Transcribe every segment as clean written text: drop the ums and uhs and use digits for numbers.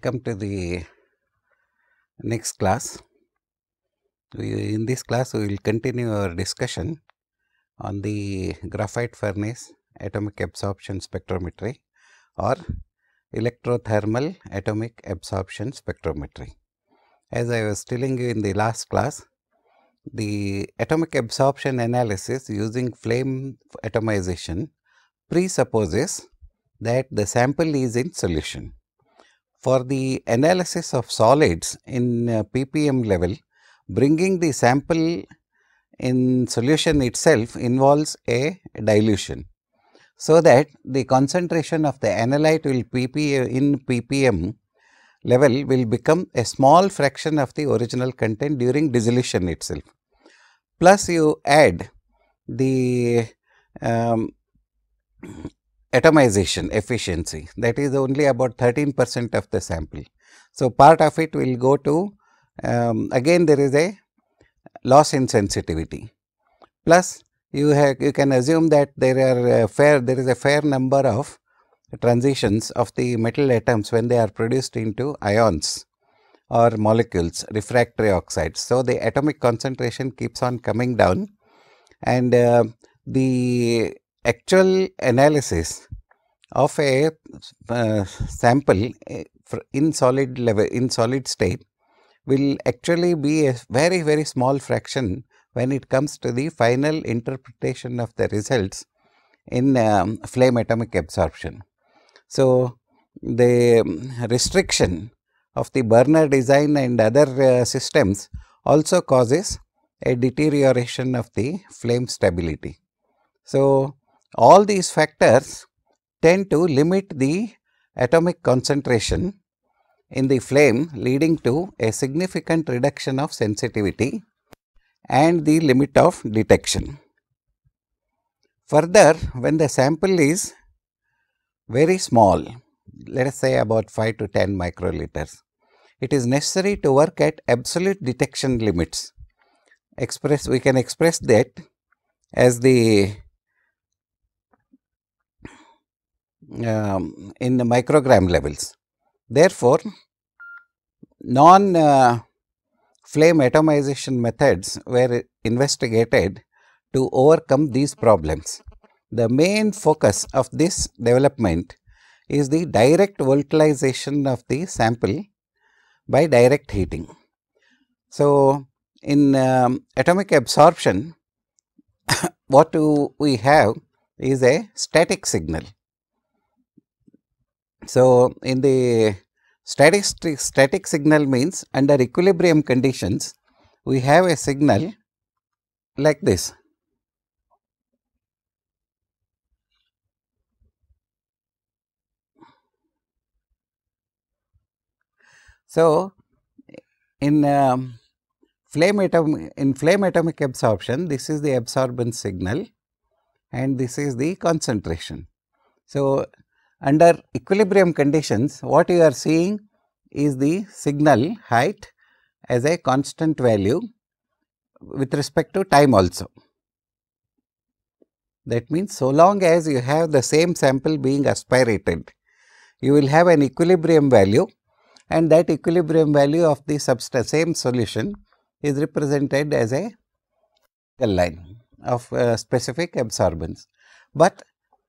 welcome to the next class. In this class, we will continue our discussion on the graphite furnace atomic absorption spectrometry or electrothermal atomic absorption spectrometry. As I was telling you in the last class, the atomic absorption analysis using flame atomization presupposes that the sample is in solution. For the analysis of solids in ppm level, bringing the sample in solution itself involves a dilution, so that the concentration of the analyte will in ppm level will become a small fraction of the original content during dissolution itself. Plus you add the atomization efficiency, that is only about 13% of the sample. So, part of it will go to again there is a loss in sensitivity. Plus you can assume that there is a fair number of transitions of the metal atoms when they are produced into ions or molecules, refractory oxides. So, the atomic concentration keeps on coming down, and the actual analysis of a sample in solid state will actually be a very small fraction when it comes to the final interpretation of the results in flame atomic absorption. So, the restriction of the burner design and other systems also causes a deterioration of the flame stability. So, all these factors tend to limit the atomic concentration in the flame, leading to a significant reduction of sensitivity and the limit of detection. Further, when the sample is very small, let us say about 5 to 10 microliters, it is necessary to work at absolute detection limits. We can express that as the in the microgram levels. Therefore, non-flame atomization methods were investigated to overcome these problems. The main focus of this development is the direct volatilization of the sample by direct heating. So, in atomic absorption, what we have is a static signal. So, in the static signal means under equilibrium conditions, we have a signal like this. So, in flame atomic absorption, this is the absorbance signal and this is the concentration. So, under equilibrium conditions, what you are seeing is the signal height as a constant value with respect to time also. That means, so long as you have the same sample being aspirated, you will have an equilibrium value, and that equilibrium value of the same solution is represented as a line of specific absorbance. But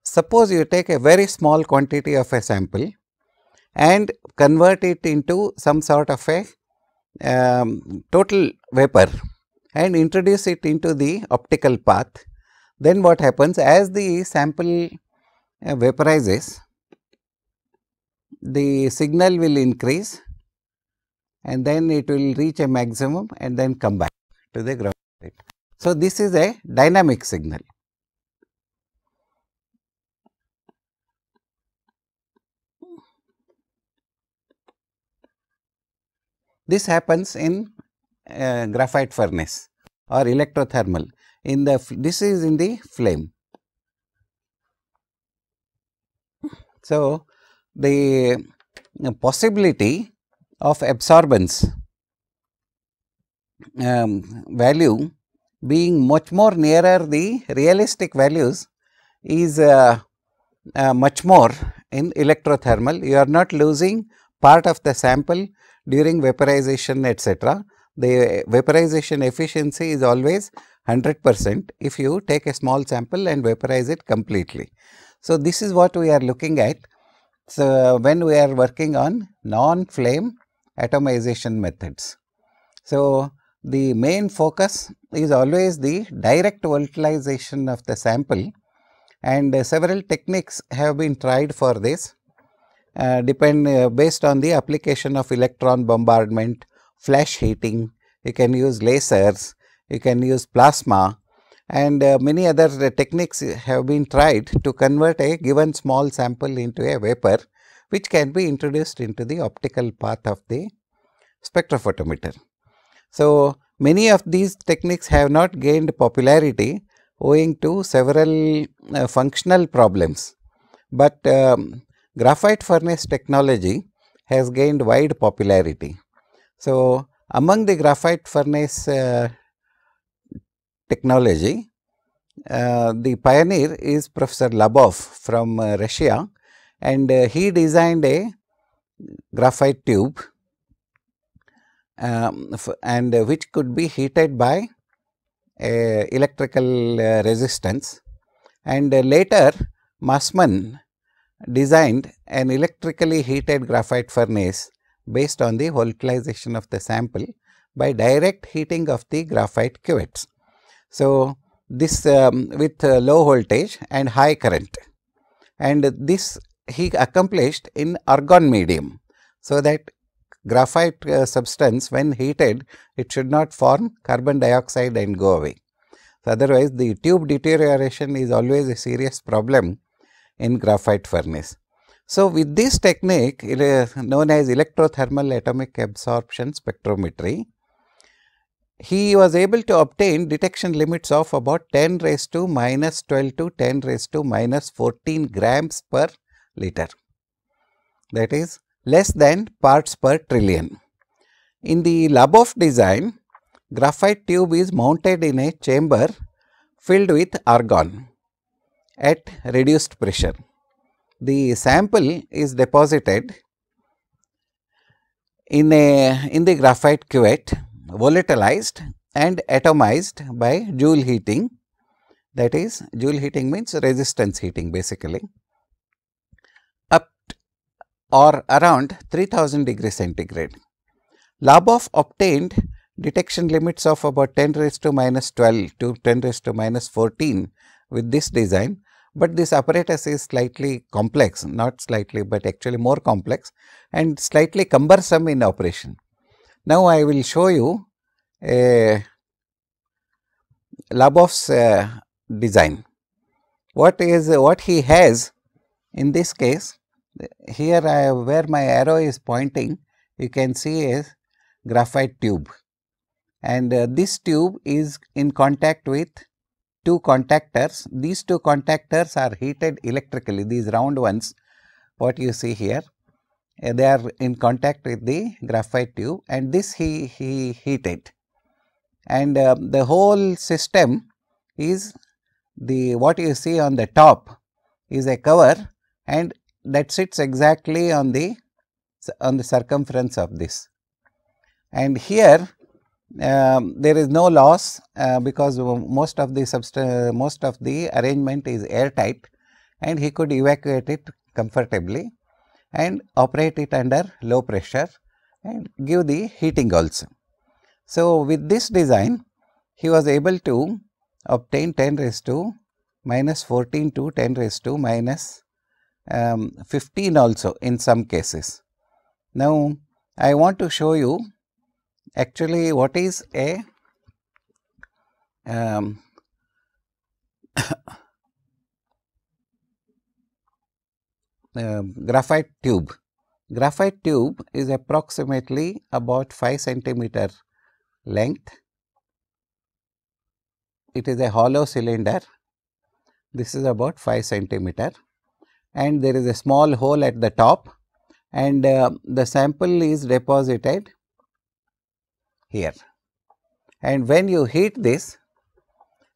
suppose you take a very small quantity of a sample and convert it into some sort of a total vapor and introduce it into the optical path. Then what happens, as the sample vaporizes, the signal will increase and then it will reach a maximum and then come back to the ground state. So, this is a dynamic signal. This happens in graphite furnace or electrothermal. This is in the flame. So, the possibility of absorbance value being much more nearer the realistic values is much more in electrothermal. You are not losing part of the sample during vaporization, etc., the vaporization efficiency is always 100% if you take a small sample and vaporize it completely. So, this is what we are looking at. So, when we are working on non-flame atomization methods. So, the main focus is always the direct volatilization of the sample, and several techniques have been tried for this, based on the application of electron bombardment, flash heating, you can use lasers, you can use plasma, and many other techniques have been tried to convert a given small sample into a vapor, which can be introduced into the optical path of the spectrophotometer. So, many of these techniques have not gained popularity owing to several functional problems, but graphite furnace technology has gained wide popularity. So, among the graphite furnace technology, the pioneer is Professor Labov from Russia, and he designed a graphite tube and which could be heated by electrical resistance, and later Massman designed an electrically heated graphite furnace based on the volatilization of the sample by direct heating of the graphite cuvettes. So, this with low voltage and high current, and this he accomplished in argon medium. So, that graphite substance when heated, it should not form carbon dioxide and go away. So, otherwise the tube deterioration is always a serious problem in graphite furnace. So, with this technique, it is known as electrothermal atomic absorption spectrometry, he was able to obtain detection limits of about 10 raised to minus 12 to 10 raised to minus 14 grams per liter, that is less than parts per trillion. In the Labov design, graphite tube is mounted in a chamber filled with argon at reduced pressure. The sample is deposited in the graphite cuvette, volatilized and atomized by Joule heating, that is Joule heating means resistance heating basically, up or around 3000 degree centigrade. Labov obtained detection limits of about 10 raised to minus 12 to 10 raised to minus 14 with this design, but this apparatus is slightly complex, not slightly but actually more complex and slightly cumbersome in operation. Now, I will show you Labov's design. What he has in this case, here where my arrow is pointing, you can see a graphite tube, and this tube is in contact with two contactors. These two contactors are heated electrically, these round ones what you see here, they are in contact with the graphite tube, and this he heated, and the whole system is what you see on the top is a cover, and that sits exactly on the circumference of this, and here there is no loss because most of the arrangement is airtight, and he could evacuate it comfortably and operate it under low pressure and give the heating also. So, with this design he was able to obtain 10 raised to minus 14 to 10 raised to minus 15 also in some cases. Now, I want to show you actually what is a graphite tube. Graphite tube is approximately about 5 centimeter length. It is a hollow cylinder. This is about 5 centimeter, and there is a small hole at the top, and the sample is deposited here. And when you heat this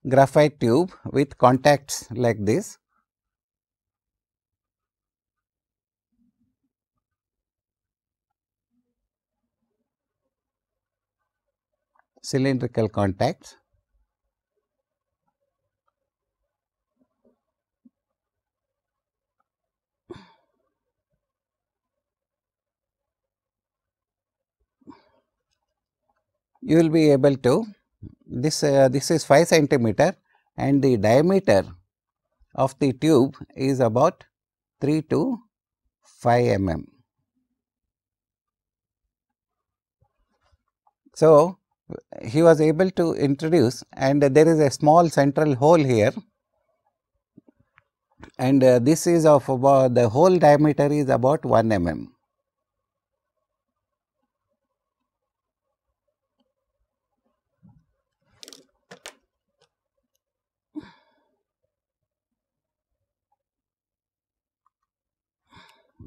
graphite tube with contacts like this, cylindrical contacts. You will be able to, this is 5 centimeter and the diameter of the tube is about 3 to 5 mm. So, he was able to introduce, and there is a small central hole here, and this is of about, the whole diameter is about 1 mm.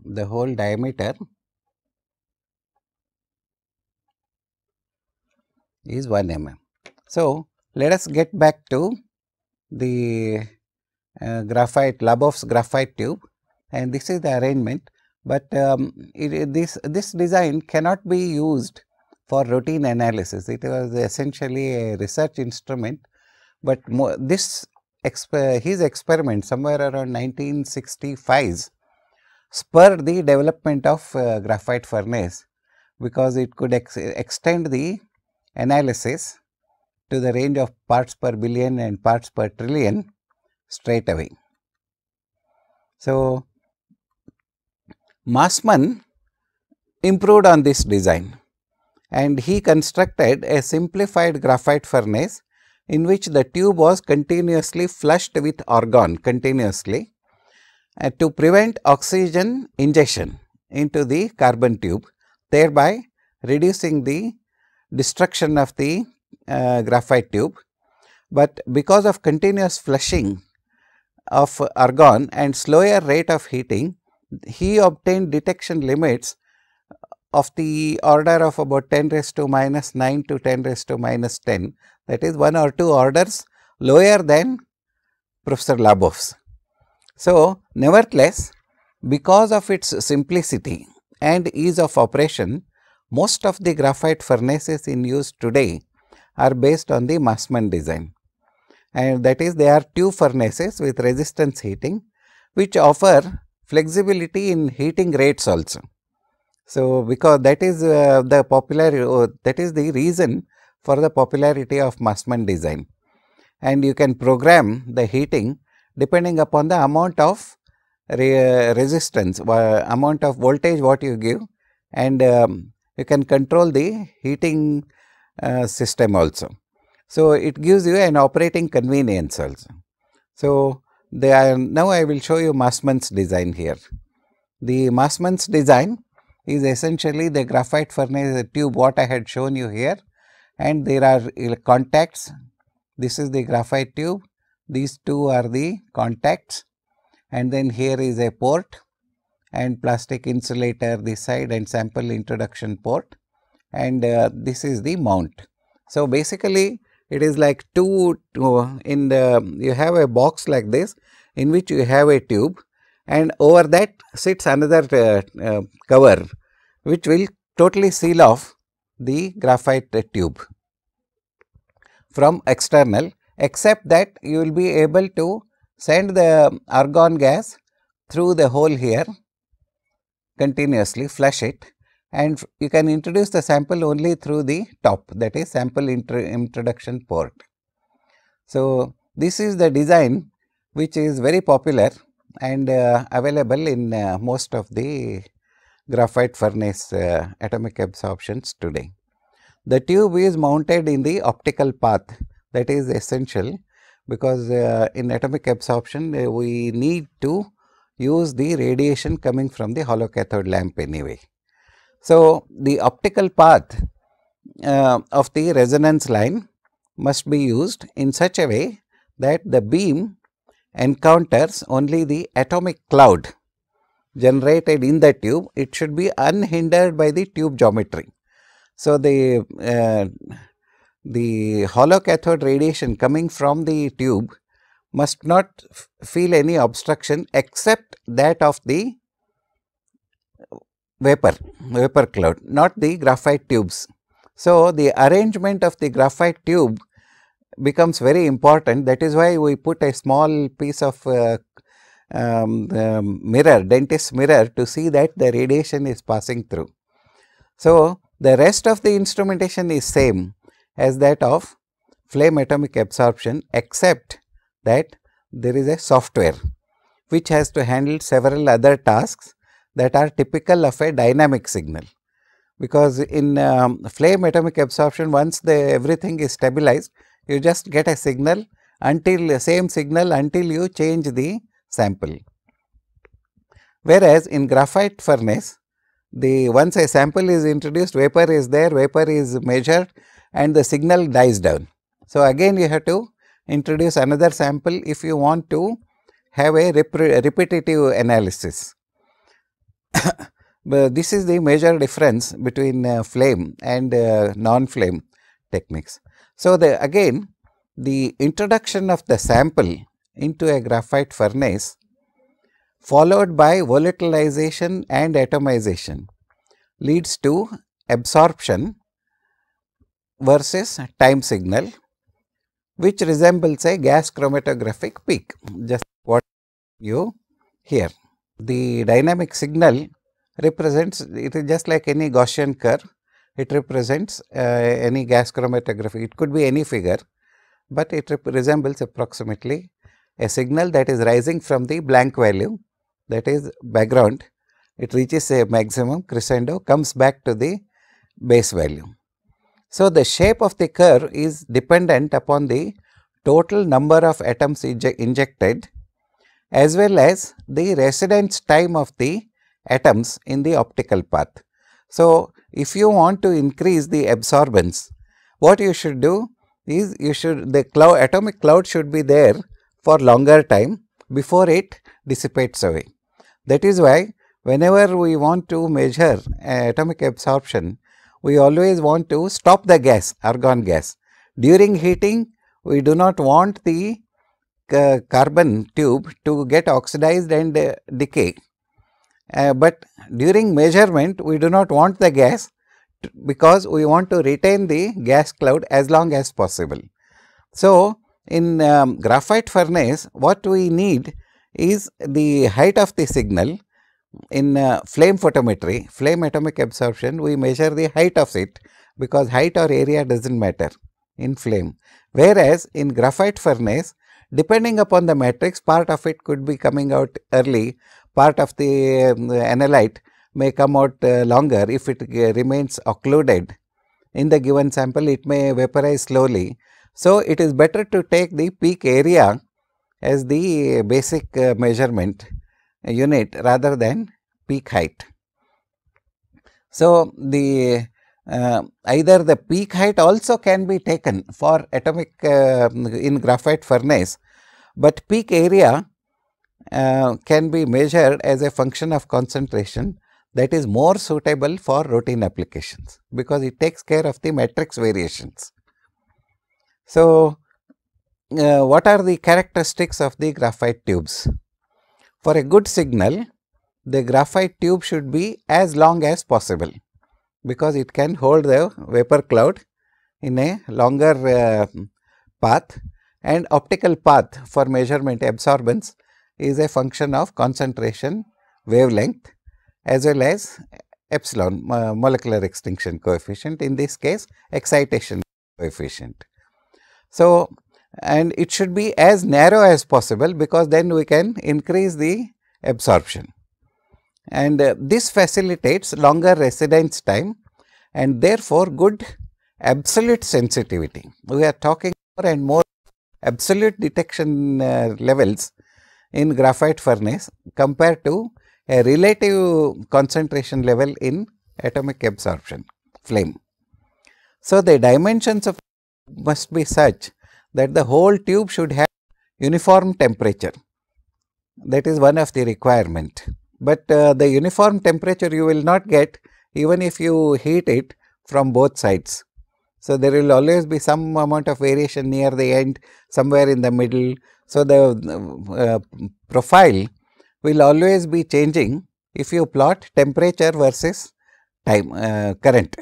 The whole diameter is 1 mm. So, let us get back to the graphite, Labov's graphite tube, and this is the arrangement, but this design cannot be used for routine analysis. It was essentially a research instrument, but his experiment somewhere around 1965 spurred the development of graphite furnace, because it could extend the analysis to the range of parts per billion and parts per trillion straight away. So, Massmann improved on this design, and he constructed a simplified graphite furnace in which the tube was continuously flushed with argon continuously to prevent oxygen injection into the carbon tube, thereby reducing the destruction of the graphite tube. But because of continuous flushing of argon and slower rate of heating, he obtained detection limits of the order of about 10 raised to minus 9 to 10 raised to minus 10, that is 1 or 2 orders lower than Professor Labov's. So, nevertheless, because of its simplicity and ease of operation, most of the graphite furnaces in use today are based on the Massmann design, and that is, they are tube furnaces with resistance heating, which offer flexibility in heating rates also. So, because that is the that is the reason for the popularity of Massmann design, and you can program the heating depending upon the amount of resistance, amount of voltage what you give, and you can control the heating system also. So, it gives you an operating convenience also. So, now I will show you Massmann's design here. The Massmann's design is essentially the graphite furnace tube what I had shown you here, and there are contacts. This is the graphite tube, these two are the contacts, and then here is a port and plastic insulator this side and sample introduction port, and this is the mount. So, basically it is like you have a box like this in which you have a tube, and over that sits another cover which will totally seal off the graphite tube from external, except that you will be able to send the argon gas through the hole here continuously, flush it, and you can introduce the sample only through the top, that is sample introduction port. So, this is the design which is very popular and available in most of the graphite furnace atomic absorptions today. The tube is mounted in the optical path, that is essential, because in atomic absorption we need to use the radiation coming from the hollow cathode lamp anyway. So, the optical path of the resonance line must be used in such a way that the beam encounters only the atomic cloud generated in the tube. It should be unhindered by the tube geometry. So, the hollow cathode radiation coming from the tube must not feel any obstruction except that of the vapor cloud, not the graphite tubes. So, the arrangement of the graphite tube becomes very important. That is why we put a small piece of mirror, dentist mirror, to see that the radiation is passing through. So, the rest of the instrumentation is same as that of flame atomic absorption, except that there is a software which has to handle several other tasks that are typical of a dynamic signal. Because in flame atomic absorption, once everything is stabilized, you just get a signal until the same signal until you change the sample. Whereas in graphite furnace, once a sample is introduced, vapor is there, vapor is measured and the signal dies down. So, again you have to introduce another sample if you want to have a repetitive analysis. But this is the major difference between flame and non-flame techniques. So, again the introduction of the sample into a graphite furnace followed by volatilization and atomization leads to absorption versus time signal, which resembles a gas chromatographic peak, just what you hear. The dynamic signal represents, it is just like any Gaussian curve, it represents any gas chromatography. It could be any figure, but it resembles approximately a signal that is rising from the blank value, that is background. It reaches a maximum crescendo, comes back to the base value. So, the shape of the curve is dependent upon the total number of atoms injected as well as the residence time of the atoms in the optical path. So, if you want to increase the absorbance, what you should do is the atomic cloud should be there for longer time before it dissipates away. That is why whenever we want to measure atomic absorption, we always want to stop the gas, argon gas. During heating, we do not want the carbon tube to get oxidized and decay. But during measurement, we do not want the gas because we want to retain the gas cloud as long as possible. So, in graphite furnace, what we need is the height of the signal. In flame photometry, flame atomic absorption, we measure the height of it because height or area does not matter in flame. Whereas, in graphite furnace, depending upon the matrix, part of it could be coming out early, part of the analyte may come out longer. If it remains occluded in the given sample, it may vaporize slowly. So, it is better to take the peak area as the basic measurement unit rather than peak height. So, either the peak height also can be taken for atomic in graphite furnace, but peak area can be measured as a function of concentration that is more suitable for routine applications, because it takes care of the matrix variations. So, what are the characteristics of the graphite tubes? For a good signal, the graphite tube should be as long as possible, because it can hold the vapor cloud in a longer path, and optical path for measurement absorbance is a function of concentration, wavelength as well as epsilon, molecular extinction coefficient, in this case excitation coefficient. So, and it should be as narrow as possible, because then we can increase the absorption, and this facilitates longer residence time and therefore good absolute sensitivity. We are talking more and more absolute detection levels in graphite furnace compared to a relative concentration level in atomic absorption flame. So, the dimensions of must be such that the whole tube should have uniform temperature. That is one of the requirement, but the uniform temperature you will not get even if you heat it from both sides. So, there will always be some amount of variation near the end, somewhere in the middle. So, the profile will always be changing if you plot temperature versus time current.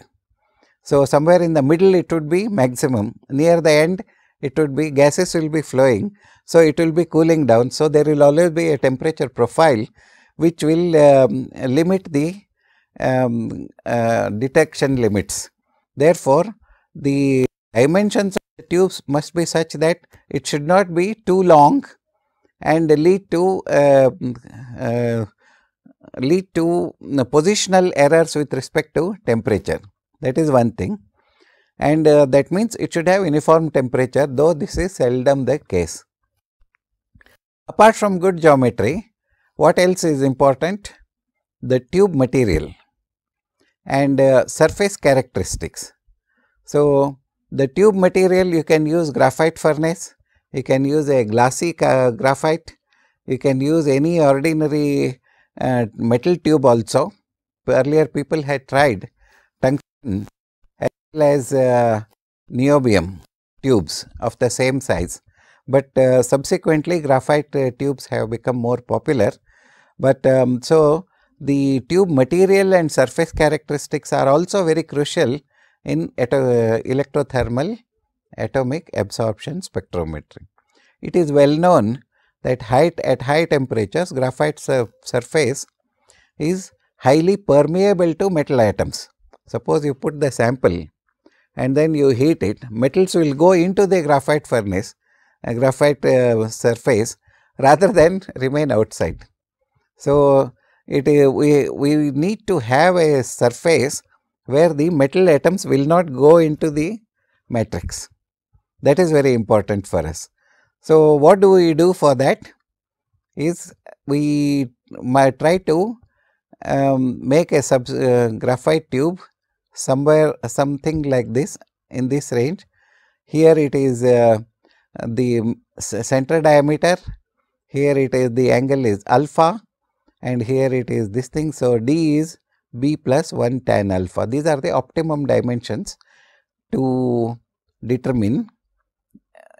So, somewhere in the middle it would be maximum, near the end it would be gases will be flowing. So, it will be cooling down. So, there will always be a temperature profile which will limit the detection limits. Therefore, the dimensions of the tubes must be such that it should not be too long and lead to positional errors with respect to temperature. That is one thing, and that means it should have uniform temperature, though this is seldom the case. Apart from good geometry, what else is important? The tube material and surface characteristics. So, the tube material, you can use graphite furnace, you can use a glassy graphite, you can use any ordinary metal tube also. Earlier people had tried tungsten as well as niobium tubes of the same size, but subsequently graphite tubes have become more popular. But so, the tube material and surface characteristics are also very crucial in electrothermal atomic absorption spectrometry. It is well known that at high temperatures, graphite surface is highly permeable to metal atoms. Suppose you put the sample and then you heat it, metals will go into the graphite furnace, graphite surface, rather than remain outside. So, we need to have a surface where the metal atoms will not go into the matrix. That is very important for us. So, what do we do for that? Is we might try to make a graphite tube something like this, in this range. Here it is the center diameter, here it is the angle is alpha, and here it is this thing. So, D is B plus 1 tan alpha. These are the optimum dimensions to determine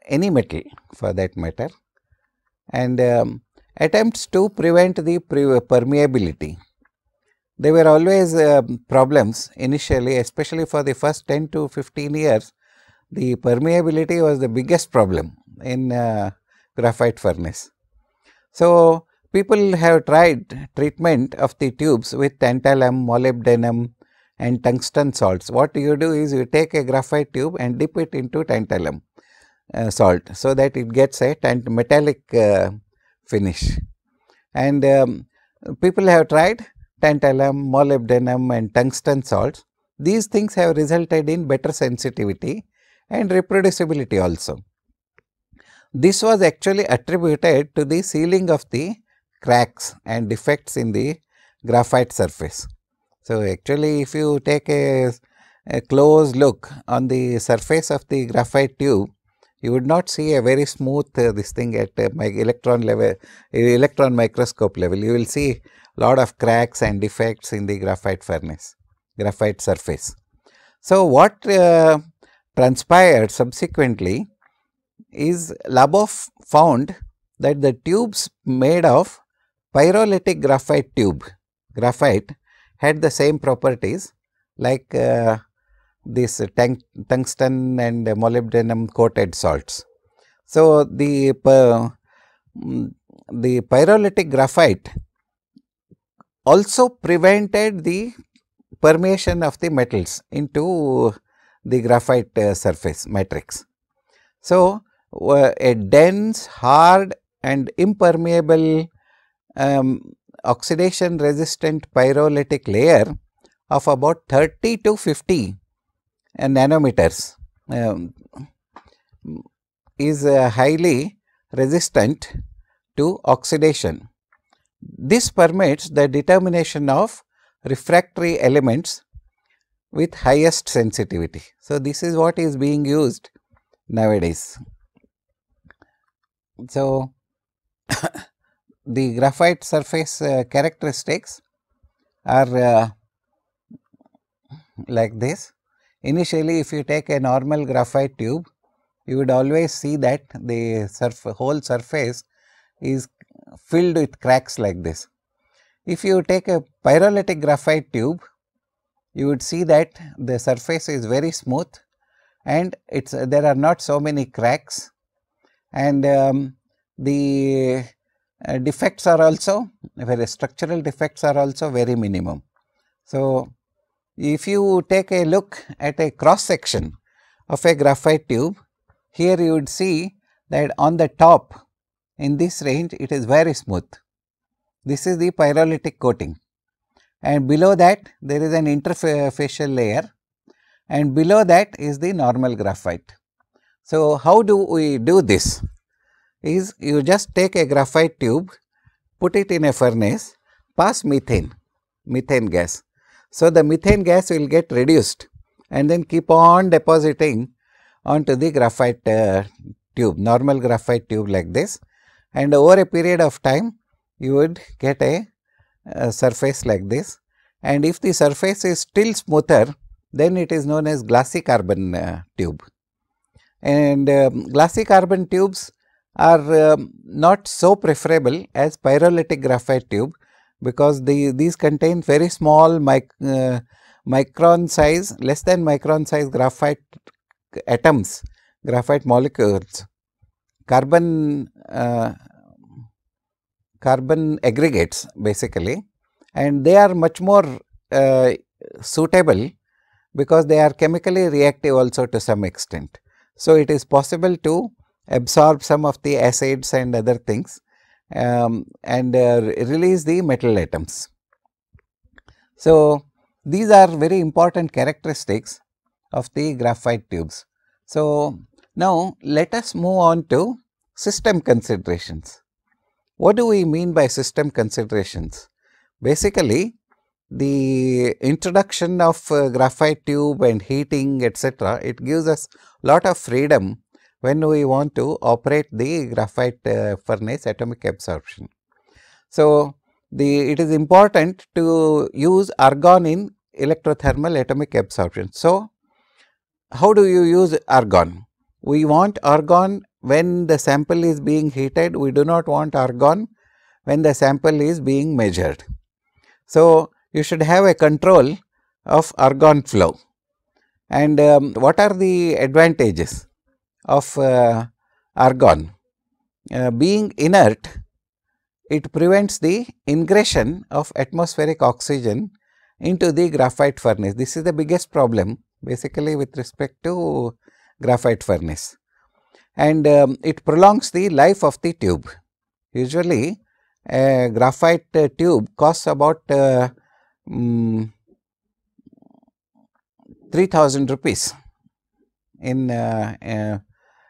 any metal for that matter, and attempts to prevent the permeability. There were always problems initially, especially for the first 10 to 15 years. The permeability was the biggest problem in graphite furnace. So, people have tried treatment of the tubes with tantalum, molybdenum and tungsten salts. What you do is you take a graphite tube and dip it into tantalum salt, so that it gets a metallic finish. And people have tried tantalum, molybdenum and tungsten salts. These things have resulted in better sensitivity and reproducibility also. This was actually attributed to the sealing of the cracks and defects in the graphite surface. So, actually if you take a close look on the surface of the graphite tube, you would not see a very smooth this thing at electron microscope level. You will see lot of cracks and defects in the graphite furnace, graphite surface. So, what transpired subsequently is Labov found that the tubes made of pyrolytic graphite graphite had the same properties like this tungsten and molybdenum coated salts. So, the pyrolytic graphite also prevented the permeation of the metals into the graphite surface matrix. So, a dense, hard and impermeable oxidation resistant pyrolytic layer of about 30 to 50 nanometers is highly resistant to oxidation. This permits the determination of refractory elements with highest sensitivity. So, this is what is being used nowadays. So, the graphite surface characteristics are like this. Initially, if you take a normal graphite tube, you would always see that the whole surface is filled with cracks like this. If you take a pyrolytic graphite tube, you would see that the surface is very smooth and there are not so many cracks, and the defects are also structural defects are also very minimum. So, if you take a look at a cross section of a graphite tube, here you would see that on the top in this range it is very smooth. This is the pyrolytic coating, and below that there is an interfacial layer, and below that is the normal graphite. So, how do we do this? Is you just take a graphite tube, put it in a furnace, pass methane gas. So, the methane gas will get reduced and then keep on depositing onto the graphite tube, normal graphite tube like this, and over a period of time you would get a surface like this, and if the surface is still smoother, then it is known as glassy carbon tube. And glassy carbon tubes are not so preferable as pyrolytic graphite tube, because these contain very small micron size, less than micron size graphite atoms, graphite molecules, carbon aggregates basically, and they are much more suitable because they are chemically reactive also to some extent. So, it is possible to absorb some of the acids and other things and release the metal atoms. So, these are very important characteristics of the graphite tubes. So, now let us move on to system considerations. What do we mean by system considerations? Basically, the introduction of graphite tube and heating etc., it gives us lot of freedom when we want to operate the graphite furnace atomic absorption. So, it is important to use argon in electrothermal atomic absorption. So, how do you use argon? We want argon when the sample is being heated, we do not want argon when the sample is being measured. So, you should have a control of argon flow. And what are the advantages of argon? Being inert, it prevents the ingression of atmospheric oxygen into the graphite furnace. This is the biggest problem basically with respect to graphite furnace, and it prolongs the life of the tube. Usually a graphite tube costs about 3000 rupees in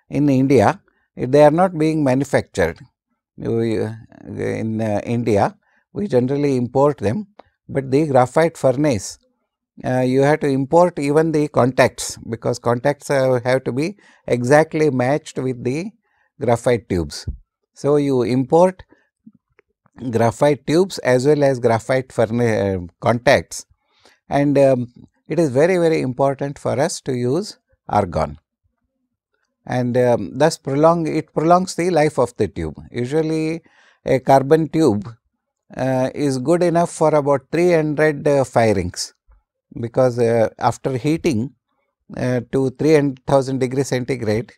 India. They are not being manufactured in India. We generally import them, but the graphite furnace you have to import even the contacts, because contacts have to be exactly matched with the graphite tubes. So, you import graphite tubes as well as graphite furnace contacts, and it is very important for us to use argon, and thus prolongs the life of the tube. Usually a carbon tube is good enough for about 300 firings, because after heating to 3000 degrees centigrade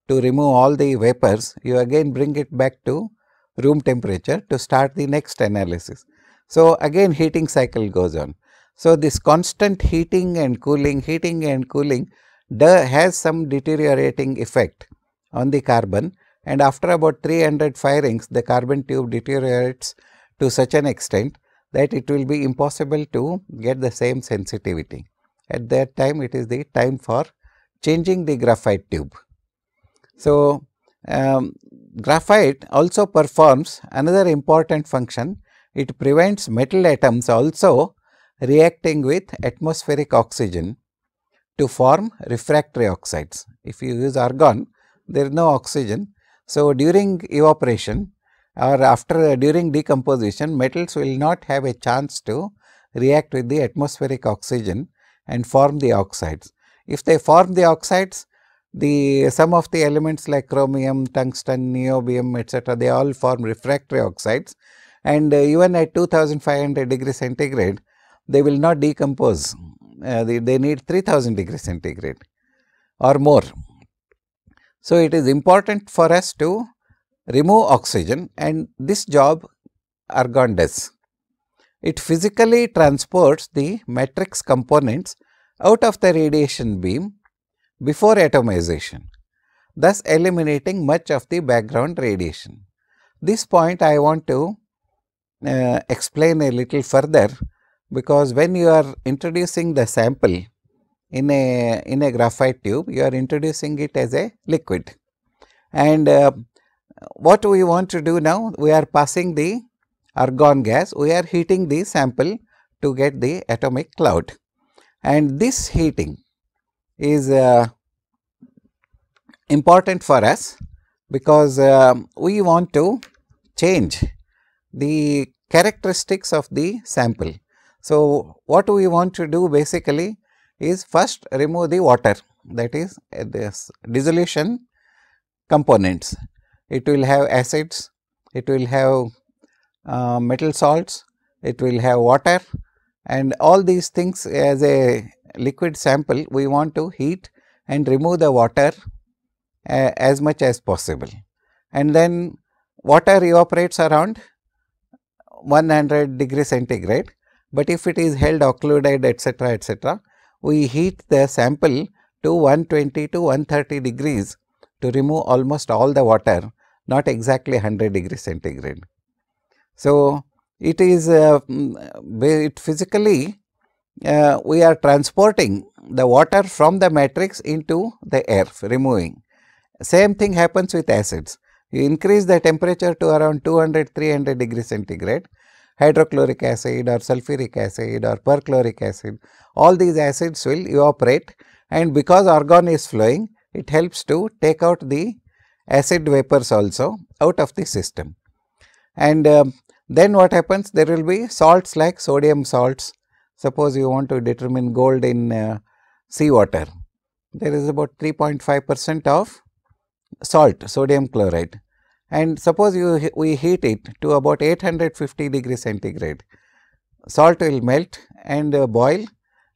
to remove all the vapors, you again bring it back to room temperature to start the next analysis. So, again heating cycle goes on. So, this constant heating and cooling has some deteriorating effect on the carbon, and after about 300 firings the carbon tube deteriorates to such an extent that it will be impossible to get the same sensitivity. At that time, it is the time for changing the graphite tube. So, graphite also performs another important function. It prevents metal atoms also reacting with atmospheric oxygen to form refractory oxides. If you use argon, there is no oxygen. So, during evaporation or during decomposition, metals will not have a chance to react with the atmospheric oxygen and form the oxides. If they form the oxides, some of the elements like chromium, tungsten, niobium etc., they all form refractory oxides, and even at 2500 degrees centigrade they will not decompose they need 3000 degrees centigrade or more. So, it is important for us to remove oxygen, and this job argon does. It physically transports the matrix components out of the radiation beam before atomization, thus eliminating much of the background radiation. This point I want to explain a little further, because when you are introducing the sample in a graphite tube, you are introducing it as a liquid, and what we want to do now, we are passing the argon gas, we are heating the sample to get the atomic cloud, and this heating is important for us, because we want to change the characteristics of the sample. So, what we want to do basically is first remove the water, that is this dissolution components. It will have acids, it will have metal salts, it will have water, and all these things as a liquid sample we want to heat and remove the water as much as possible. And then water evaporates around 100 degrees centigrade, but if it is held occluded etc., we heat the sample to 120 to 130 degrees to remove almost all the water, not exactly 100 degrees centigrade. So, it is physically we are transporting the water from the matrix into the air, removing. Same thing happens with acids. You increase the temperature to around 200-300 degrees centigrade, hydrochloric acid or sulfuric acid or perchloric acid, all these acids will evaporate, and because argon is flowing, it helps to take out the acid vapors also out of the system. And then what happens, there will be salts like sodium salts. Suppose you want to determine gold in seawater, there is about 3.5% of salt, sodium chloride, and suppose we heat it to about 850 degrees centigrade, salt will melt and boil,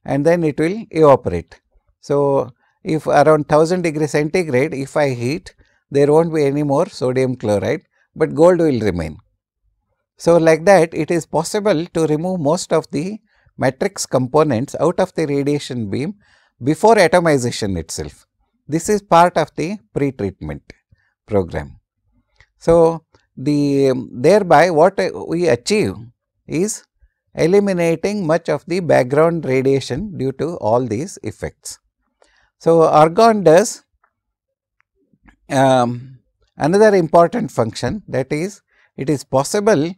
and then it will evaporate. So, if around 1000 degrees centigrade, if I heat, there will not be any more sodium chloride, but gold will remain. So, like that it is possible to remove most of the matrix components out of the radiation beam before atomization itself. This is part of the pre-treatment program. So, thereby what we achieve is eliminating much of the background radiation due to all these effects. So, argon does another important function, that is, it is possible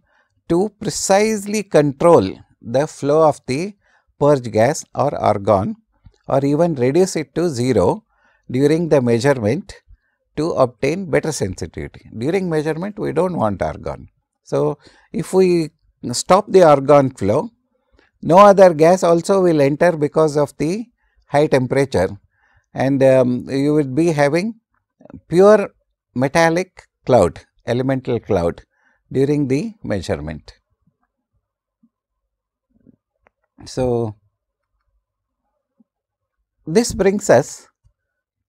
to precisely control the flow of the purge gas or argon, or even reduce it to 0 during the measurement to obtain better sensitivity. During measurement we do not want argon. So, if we stop the argon flow, no other gas also will enter because of the high temperature, and you will be having pure metallic cloud, elemental cloud during the measurement. So, this brings us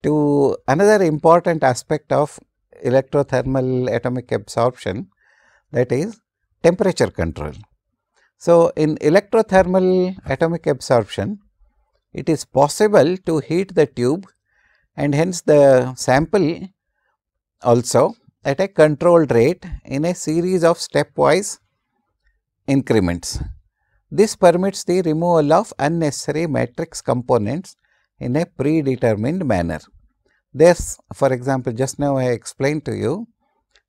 to another important aspect of electrothermal atomic absorption, that is temperature control. So, in electrothermal atomic absorption, it is possible to heat the tube and hence the sample also at a controlled rate in a series of stepwise increments. This permits the removal of unnecessary matrix components in a predetermined manner. Thus, for example, just now I explained to you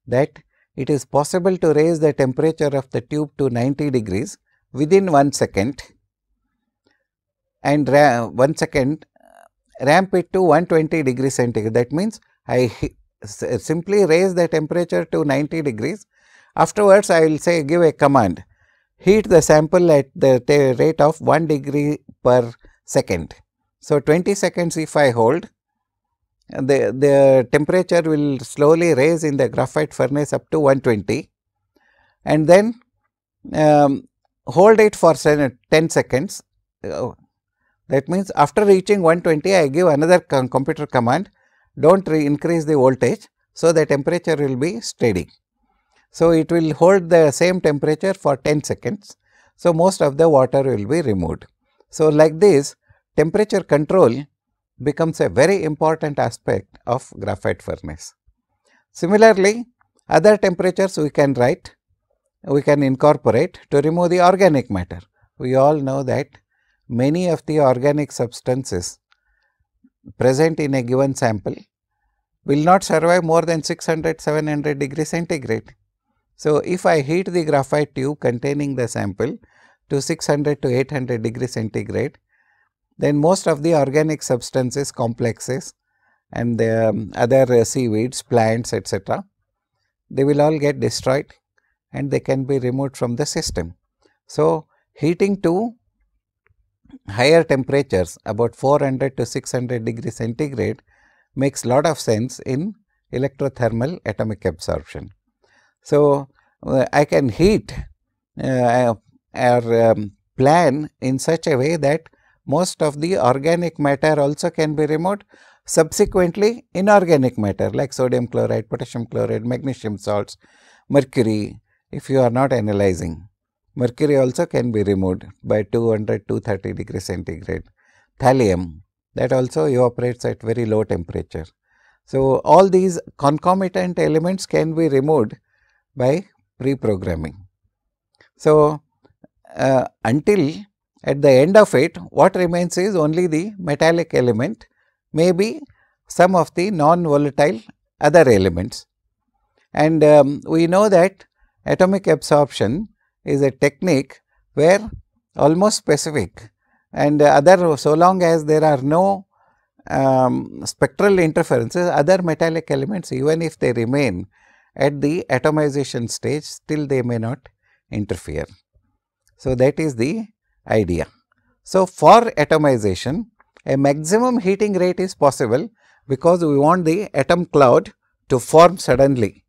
that it is possible to raise the temperature of the tube to 90 degrees within 1 second, and 1 second ramp it to 120 degrees centigrade. That means, I simply raise the temperature to 90 degrees. Afterwards, I will say give a command, heat the sample at the rate of 1 degree per second. So, 20 seconds if I hold, the temperature will slowly raise in the graphite furnace up to 120, and then hold it for 10 seconds. That means after reaching 120, I give another computer command, do not increase the voltage, so the temperature will be steady. So, it will hold the same temperature for 10 seconds. So, most of the water will be removed. So, like this, temperature control becomes a very important aspect of graphite furnace. Similarly, other temperatures we can write, we can incorporate to remove the organic matter. We all know that many of the organic substances present in a given sample will not survive more than 600-700 degrees centigrade. So, if I heat the graphite tube containing the sample to 600 to 800 degrees centigrade, then most of the organic substances, complexes and the other seaweeds, plants, etc., they will all get destroyed and they can be removed from the system. So, heating to higher temperatures about 400 to 600 degrees centigrade makes lot of sense in electrothermal atomic absorption. So, I can heat or plan in such a way that most of the organic matter also can be removed. Subsequently, inorganic matter like sodium chloride, potassium chloride, magnesium salts, mercury, if you are not analyzing, mercury also can be removed by 200-230 degrees centigrade. Thallium, that also evaporates at very low temperature. So, all these concomitant elements can be removed by pre-programming. So, until at the end of it, what remains is only the metallic element, maybe some of the non-volatile other elements. And we know that atomic absorption is a technique where almost specific and other, so long as there are no spectral interferences, other metallic elements, even if they remain at the atomization stage, still they may not interfere. So, that is the idea. So, for atomization, a maximum heating rate is possible because we want the atom cloud to form suddenly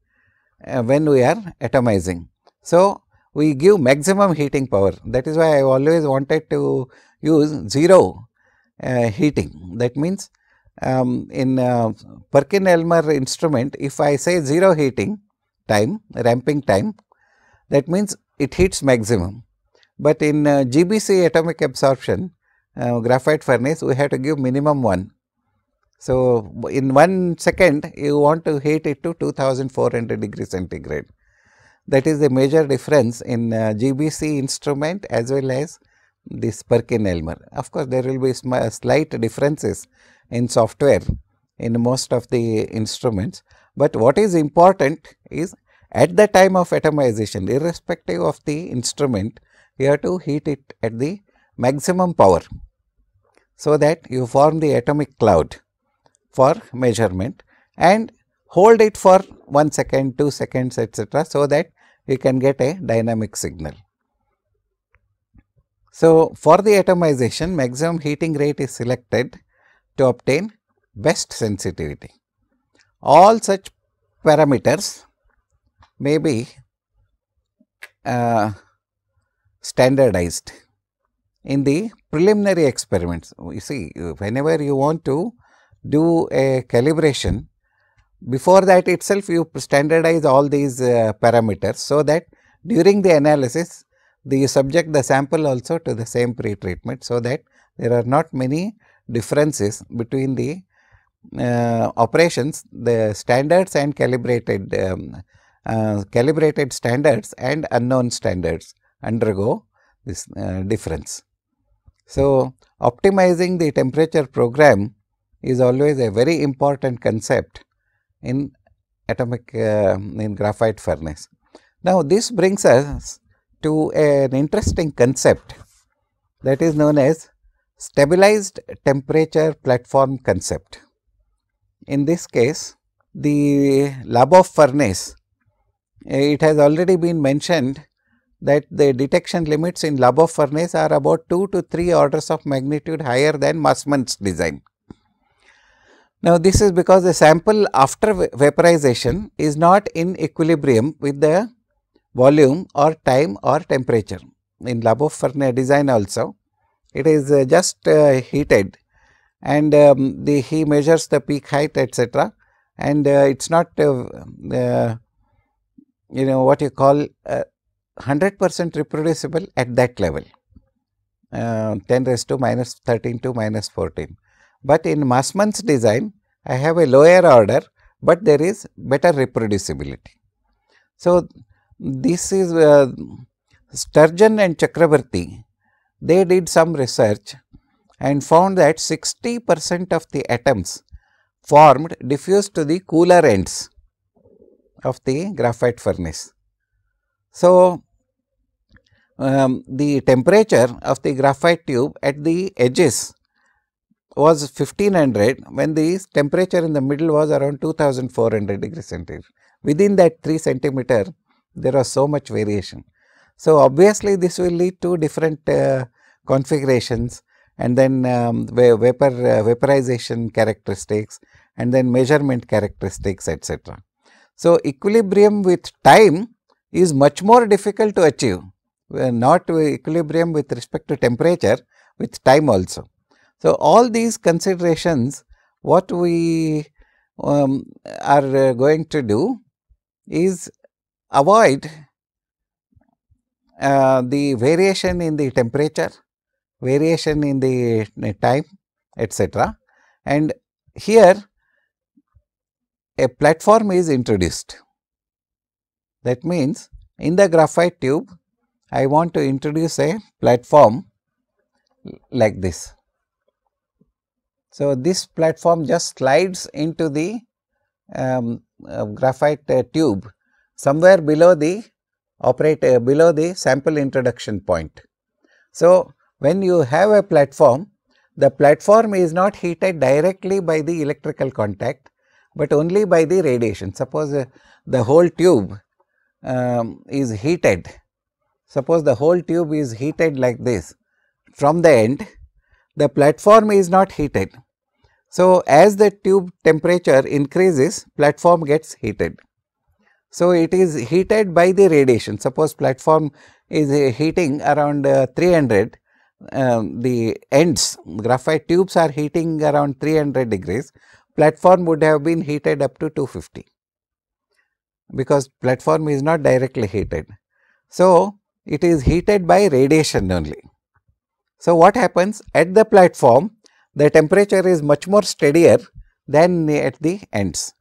when we are atomizing. So, we give maximum heating power. That is why I always wanted to use zero heating. That means, in Perkin-Elmer instrument, if I say 0 heating time, ramping time, that means it heats maximum. But in GBC atomic absorption, graphite furnace, we have to give minimum 1. So, in 1 second, you want to heat it to 2400 degrees centigrade. That is the major difference in GBC instrument as well as this Perkin-Elmer. Of course, there will be slight differences in software in most of the instruments, but what is important is at the time of atomization, irrespective of the instrument, you have to heat it at the maximum power, so that you form the atomic cloud for measurement and hold it for 1 second, 2 seconds, etc., so that you can get a dynamic signal. So, for the atomization, maximum heating rate is selected to obtain best sensitivity. All such parameters may be standardized in the preliminary experiments. You see, whenever you want to do a calibration, before that itself you standardize all these parameters, so that during the analysis you subject the sample also to the same pre-treatment, so that there are not many differences between the operations, the standards and calibrated standards and unknown standards undergo this difference. So, optimizing the temperature program is always a very important concept in atomic in graphite furnace. Now, this brings us to an interesting concept that is known as stabilized temperature platform concept. In this case, the Labov furnace, it has already been mentioned that the detection limits in Labov furnace are about 2 to 3 orders of magnitude higher than Massmann's design. Now, this is because the sample after vaporization is not in equilibrium with the volume or time or temperature. In Labov furnace design also, it is just heated, and he measures the peak height, etc., and it is not what you call 100% reproducible at that level, 10 raised to minus 13 to minus 14. But in Massmann's design, I have a lower order, but there is better reproducibility. So, this is Sturgeon and Chakrabarti, they did some research and found that 60% of the atoms formed diffused to the cooler ends of the graphite furnace. So, the temperature of the graphite tube at the edges was 1500, when the temperature in the middle was around 2400 degrees centigrade. Within that 3 centimeter, there was so much variation. So, obviously, this will lead to different configurations, and then vaporization characteristics, and then measurement characteristics, etc. So, equilibrium with time is much more difficult to achieve, not equilibrium with respect to temperature, with time also. So, all these considerations, what we are going to do is avoid the variation in the temperature, variation in the time, etc. And here a platform is introduced. That means, in the graphite tube, I want to introduce a platform like this. So, this platform just slides into the graphite tube somewhere below the below the sample introduction point. So, when you have a platform, the platform is not heated directly by the electrical contact, but only by the radiation. Suppose the whole tube is heated. Suppose the whole tube is heated like this from the end, the platform is not heated. So, as the tube temperature increases, platform gets heated. So, it is heated by the radiation. Suppose platform is heating around 300, the ends, graphite tubes are heating around 300 degrees, platform would have been heated up to 250, because platform is not directly heated. So, it is heated by radiation only. So, what happens at the platform, the temperature is much more steadier than at the ends.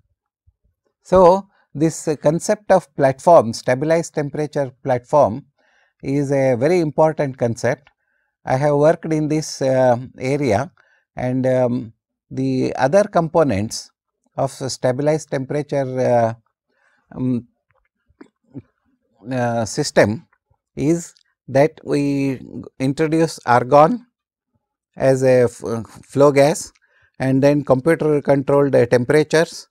So, this concept of platform, stabilized temperature platform, is a very important concept. I have worked in this area, and the other components of stabilized temperature system is that we introduce argon as a flow gas, and then computer controlled temperatures,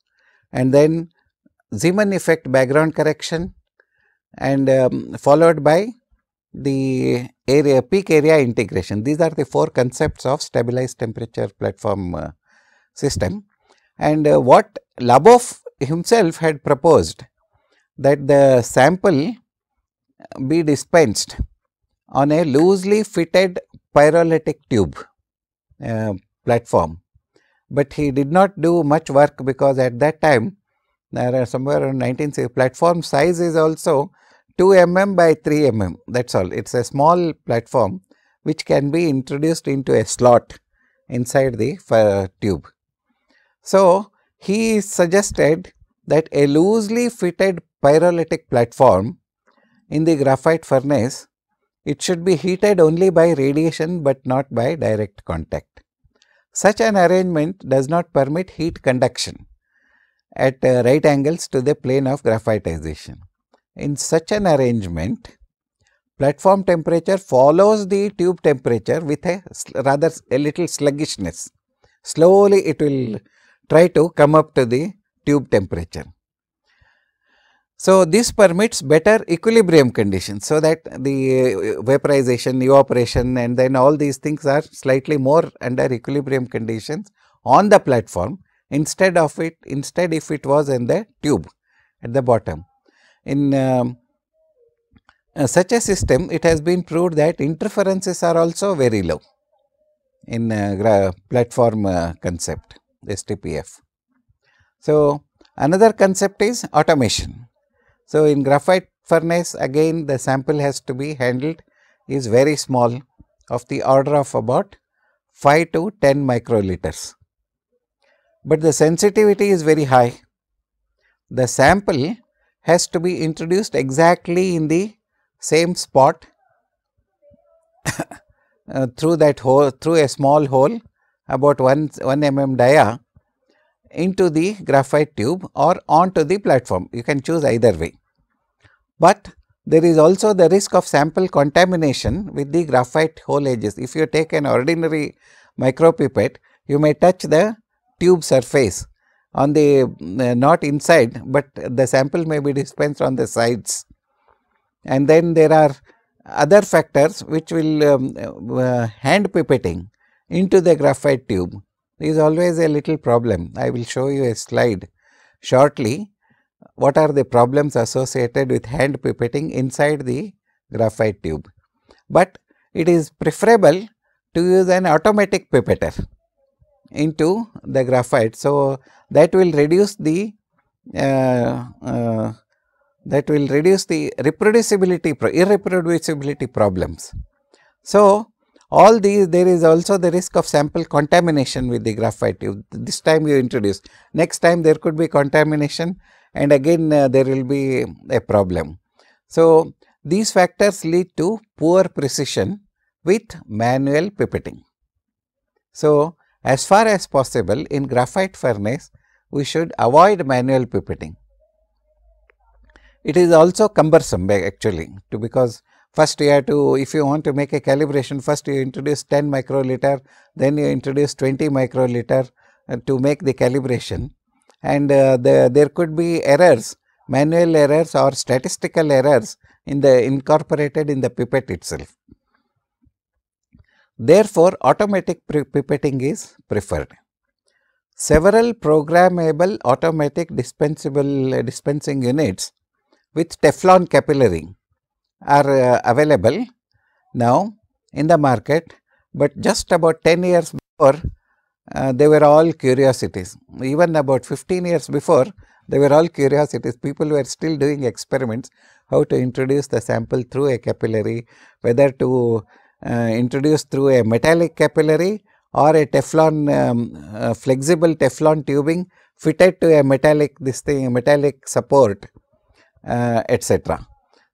and then Zeeman effect background correction, and followed by the peak area integration. These are the 4 concepts of stabilized temperature platform system. And what Labov himself had proposed, that the sample be dispensed on a loosely fitted pyrolytic tube platform, but he did not do much work, because at that time there are somewhere around 1960, platform size is also 2 mm by 3 mm, that is all. It is a small platform which can be introduced into a slot inside the tube. So, he suggested that a loosely fitted pyrolytic platform in the graphite furnace, it should be heated only by radiation, but not by direct contact. Such an arrangement does not permit heat conduction at right angles to the plane of graphitization. In such an arrangement, platform temperature follows the tube temperature with a little sluggishness. Slowly it will try to come up to the tube temperature. So, this permits better equilibrium conditions, so that the vaporization, evaporation, and then all these things are slightly more under equilibrium conditions on the platform, instead if it was in the tube at the bottom. In such a system, it has been proved that interferences are also very low. in platform concept, STPF. So, another concept is automation. So, in graphite furnace again the sample has to be handled is very small, of the order of about 5 to 10 microliters, but the sensitivity is very high. The sample has to be introduced exactly in the same spot through that hole, through a small hole about 1 mm dia into the graphite tube or onto the platform. You can choose either way, but there is also the risk of sample contamination with the graphite hole edges. If you take an ordinary micropipette, you may touch the tube surface on the not inside, but the sample may be dispensed on the sides, and then there are other factors which will hand pipetting into the graphite tube is always a little problem. I will show you a slide shortly. What are the problems associated with hand pipetting inside the graphite tube? But it is preferable to use an automatic pipetter into the graphite. So, that will reduce the irreproducibility problems. So, all these, there is also the risk of sample contamination with the graphite tube. This time you introduce, next time there could be contamination, and again there will be a problem. So, these factors lead to poor precision with manual pipetting. So, as far as possible in graphite furnace, we should avoid manual pipetting. It is also cumbersome actually, because first you have to, if you want to make a calibration, first you introduce 10 microliter, then you introduce 20 microliter to make the calibration, and there could be errors, manual errors or statistical errors in the incorporated in the pipette itself. Therefore, automatic pipetting is preferred. Several programmable automatic dispensing units with Teflon capillary are available now in the market, but just about 10 years before they were all curiosities. Even about 15 years before, they were all curiosities. People were still doing experiments how to introduce the sample through a capillary, whether to introduce through a metallic capillary or a Teflon flexible Teflon tubing fitted to a metallic metallic support, etc.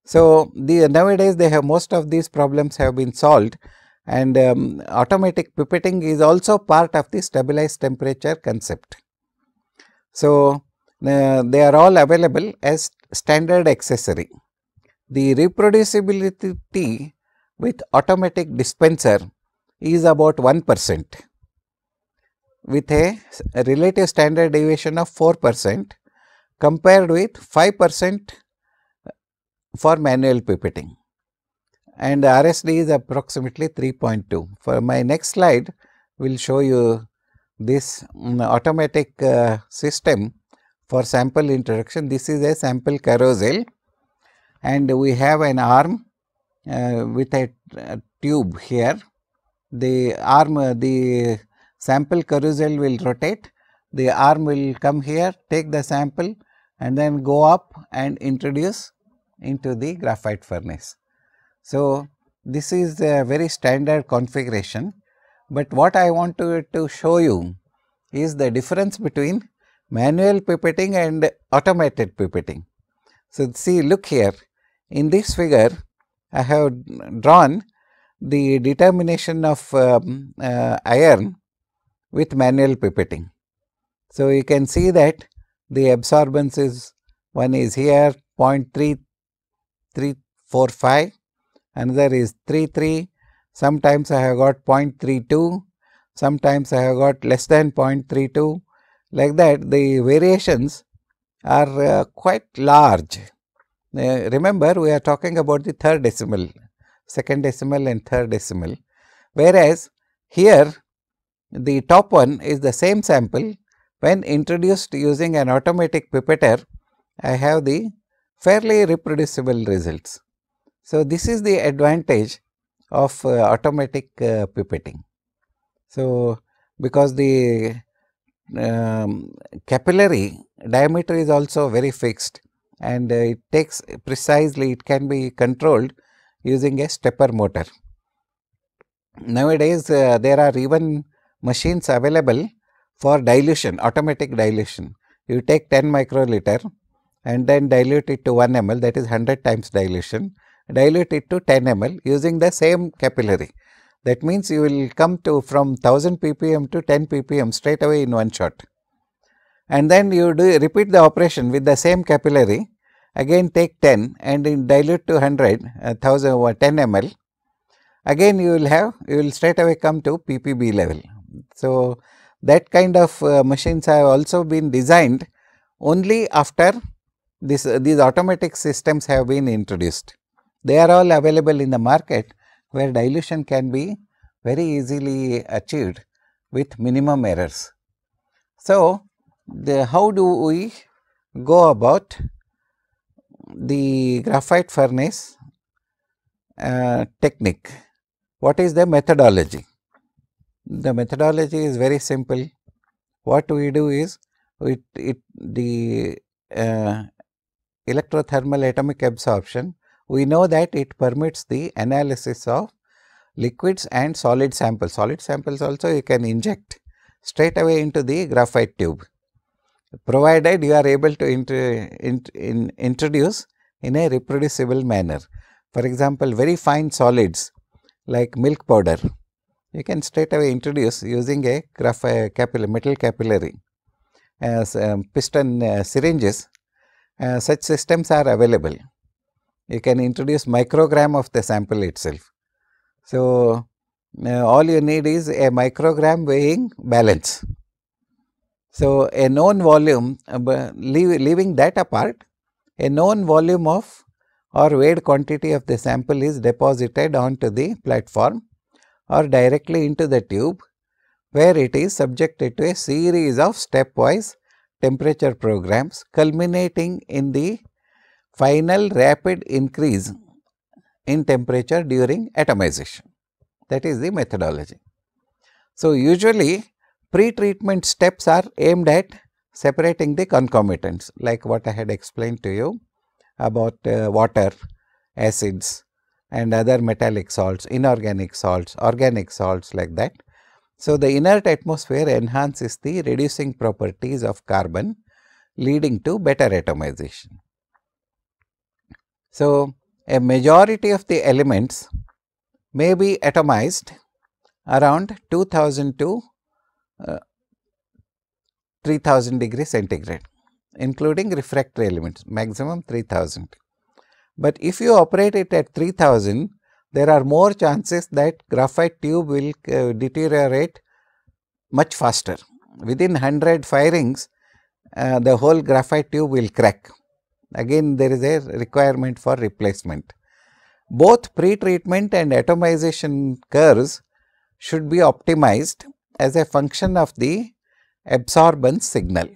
So, nowadays they have, most of these problems have been solved, and automatic pipetting is also part of the stabilized temperature concept. So, they are all available as standard accessory. The reproducibility with automatic dispenser is about 1% with a relative standard deviation of 4% compared with 5% for manual pipetting, and RSD is approximately 3.2. For my next slide, we will show you this automatic system for sample introduction. This is a sample carousel, and we have an arm with a tube here. The arm, the sample carousel will rotate, the arm will come here, take the sample and then go up and introduce into the graphite furnace. So, this is a very standard configuration, but what I want to show you is the difference between manual pipetting and automated pipetting. So, see, look here, in this figure I have drawn the determination of iron with manual pipetting. So, you can see that the absorbance is, one is here 0.3345, another is 33, sometimes I have got 0.32, sometimes I have got less than 0.32, like that the variations are quite large. Remember, we are talking about the third decimal, second decimal and third decimal, whereas here the top one is the same sample. When introduced using an automatic pipetter, I have the fairly reproducible results. So, this is the advantage of automatic pipetting. So, because the capillary diameter is also very fixed, and it takes precisely, it can be controlled using a stepper motor. Nowadays, there are even machines available for dilution, automatic dilution. You take 10 microliter and then dilute it to 1 ml, that is 100 times dilution, dilute it to 10 ml using the same capillary. That means you will come to from 1000 ppm to 10 ppm straight away in one shot. And then you repeat the operation with the same capillary, again take 10 and dilute to 100, 1000 or 10 ml. Again you will straight away come to ppb level. So, that kind of machines have also been designed only after these automatic systems have been introduced. They are all available in the market, where dilution can be very easily achieved with minimum errors. So, how do we go about the graphite furnace technique? What is the methodology? The methodology is very simple. What we do is, the electrothermal atomic absorption, we know that it permits the analysis of liquids and solid samples. Solid samples also you can inject straight away into the graphite tube, provided you are able to introduce in a reproducible manner. For example, very fine solids like milk powder, you can straight away introduce using a metal capillary. As piston syringes, such systems are available. You can introduce microgram of the sample itself. So, all you need is a microgram weighing balance. So, a known volume, leaving that apart, a known volume of or weighed quantity of the sample is deposited onto the platform or directly into the tube, where it is subjected to a series of stepwise temperature programs, culminating in the final rapid increase in temperature during atomization. That is the methodology. So, usually pre-treatment steps are aimed at separating the concomitants, like what I had explained to you about water, acids and other metallic salts, inorganic salts, organic salts, like that. So, the inert atmosphere enhances the reducing properties of carbon, leading to better atomization. So, a majority of the elements may be atomized around 2000 to 3000 degrees centigrade, including refractory elements, maximum 3000. But if you operate it at 3000, there are more chances that graphite tube will deteriorate much faster. Within 100 firings, the whole graphite tube will crack. Again, there is a requirement for replacement. Both pre-treatment and atomization curves should be optimized as a function of the absorbance signal.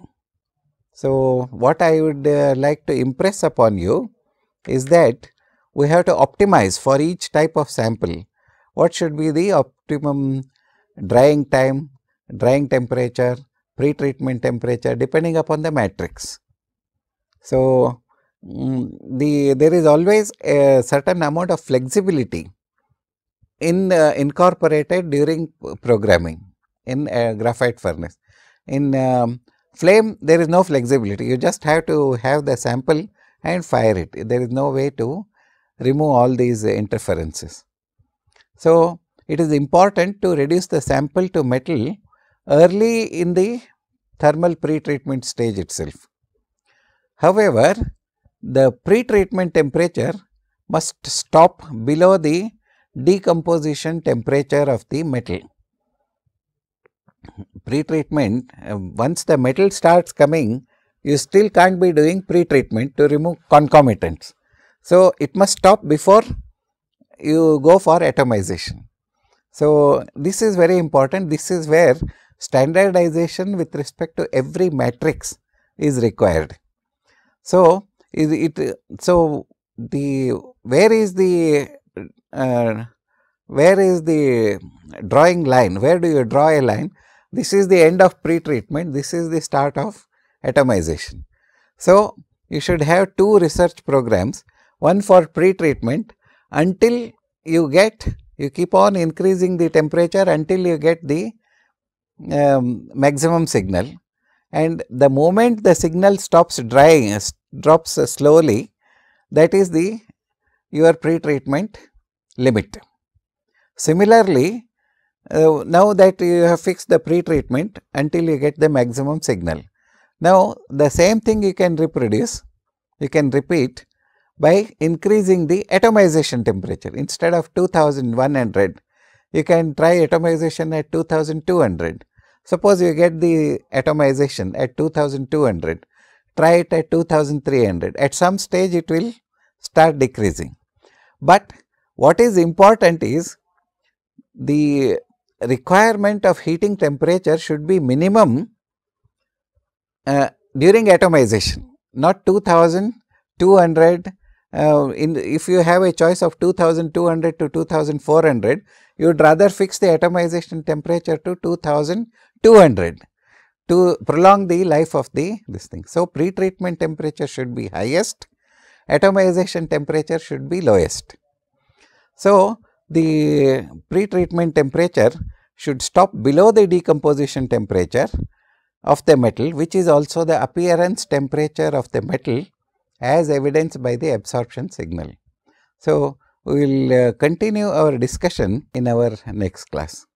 So, what I would like to impress upon you is that we have to optimize for each type of sample what should be the optimum drying time, drying temperature, pre-treatment temperature, depending upon the matrix. So, there is always a certain amount of flexibility incorporated during programming in a graphite furnace. In flame, there is no flexibility. You just have to have the sample and fire it. There is no way to remove all these interferences. So, it is important to reduce the sample to metal early in the thermal pre-treatment stage itself. However, the pre-treatment temperature must stop below the decomposition temperature of the metal. Pre-treatment, once the metal starts coming, you still can't be doing pre-treatment to remove concomitants. So, it must stop before you go for atomization. So, this is very important. This is where standardization with respect to every matrix is required. So, where is the where is the drawing line? Where do you draw a line? This is the end of pre-treatment, this is the start of atomization. So, you should have two research programs, one for pre-treatment until you keep on increasing the temperature until you get the maximum signal, and the moment the signal stops drops slowly, that is your pre-treatment limit. Similarly, now that you have fixed the pre-treatment until you get the maximum signal. Now, the same thing you can reproduce, you can repeat by increasing the atomization temperature. Instead of 2100, you can try atomization at 2200. Suppose you get the atomization at 2200, try it at 2300. At some stage it will start decreasing. But what is important is the requirement of heating temperature should be minimum during atomization, not 2200. If you have a choice of 2200 to 2400, you would rather fix the atomization temperature to 2200 to prolong the life of this thing. So, pre-treatment temperature should be highest, atomization temperature should be lowest. So, the pre-treatment temperature should stop below the decomposition temperature of the metal, which is also the appearance temperature of the metal as evidenced by the absorption signal. So, we will continue our discussion in our next class.